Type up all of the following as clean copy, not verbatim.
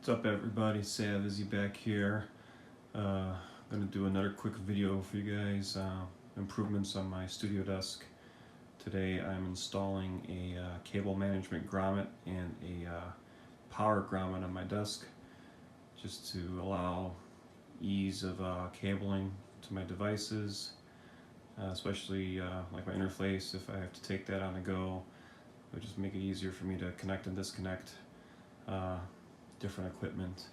What's up everybody, Sav Izzy back here. Gonna do another quick video for you guys, improvements on my studio desk. Today I'm installing a cable management grommet and a power grommet on my desk just to allow ease of cabling to my devices, especially like my interface. If I have to take that on the go, it would just make it easier for me to connect and disconnect different equipment.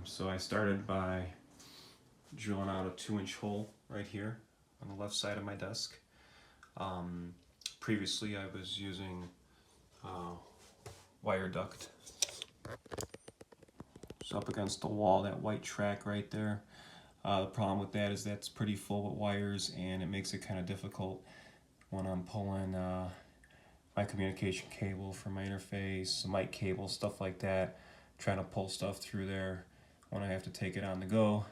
So I started by drilling out a 2-inch hole right here on the left side of my desk. Previously I was using wire duct. It's up against the wall, that white track right there. The problem with that is that's pretty full with wires, and it makes it kind of difficult when I'm pulling my communication cable for my interface, mic cable, stuff like that. Trying to pull stuff through there when I have to take it on the go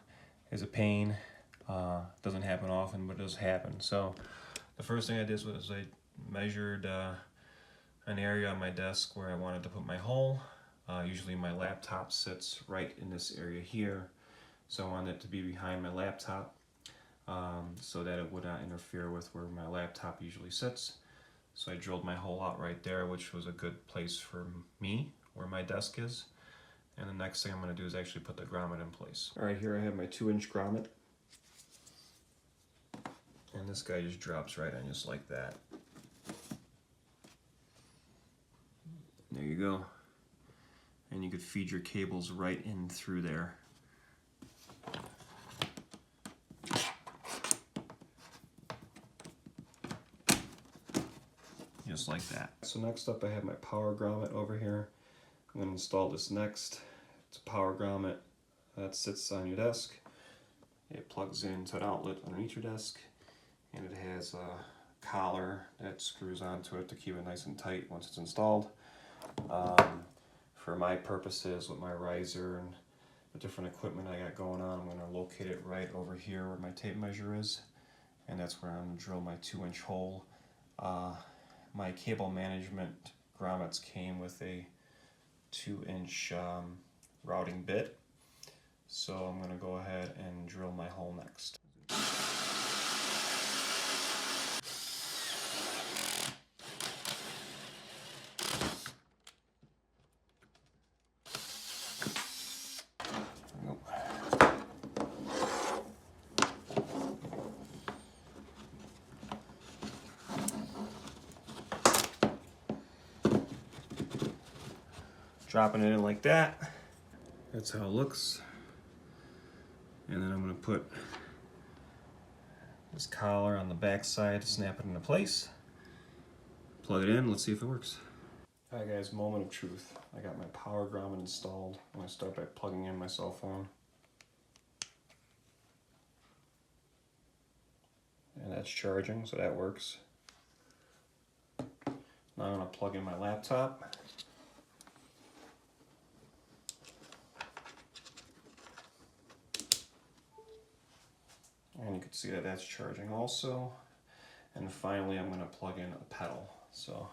is a pain. Doesn't happen often, but it does happen. So the first thing I did was I measured an area on my desk where I wanted to put my hole. Usually my laptop sits right in this area here, so I wanted it to be behind my laptop so that it would not interfere with where my laptop usually sits. So I drilled my hole out right there, which was a good place for me, where my desk is. And the next thing I'm going to do is actually put the grommet in place. Alright, here I have my 2-inch grommet. And this guy just drops right on just like that. There you go. And you could feed your cables right in through there. Just like that. So next up I have my power grommet over here. I'm going to install this next. It's a power grommet that sits on your desk. It plugs into an outlet underneath your desk, and it has a collar that screws onto it to keep it nice and tight once it's installed. For my purposes with my riser and the different equipment I got going on, I'm going to locate it right over here where my tape measure is, and that's where I'm going to drill my 2-inch hole. My cable management grommets came with a 2-inch routing bit, so I'm going to go ahead and drill my hole next. Dropping it in like that. That's how it looks. And then I'm going to put this collar on the back side to snap it into place. Plug it in, let's see if it works. Alright guys, moment of truth. I got my power grommet installed. I'm going to start by plugging in my cell phone. And that's charging, so that works. Now I'm going to plug in my laptop. And you can see that that's charging also. And finally, I'm going to plug in a pedal. So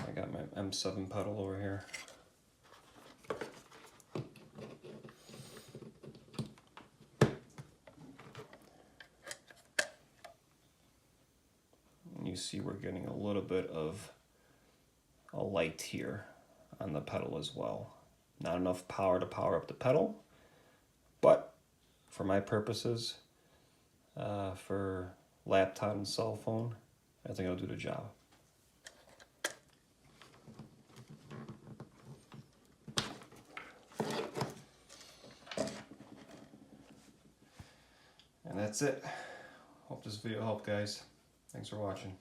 I got my M7 pedal over here. And you see we're getting a little bit of a light here on the pedal as well. Not enough power to power up the pedal, but for my purposes, for laptop and cell phone, I think it'll do the job. And that's it. Hope this video helped, guys. Thanks for watching.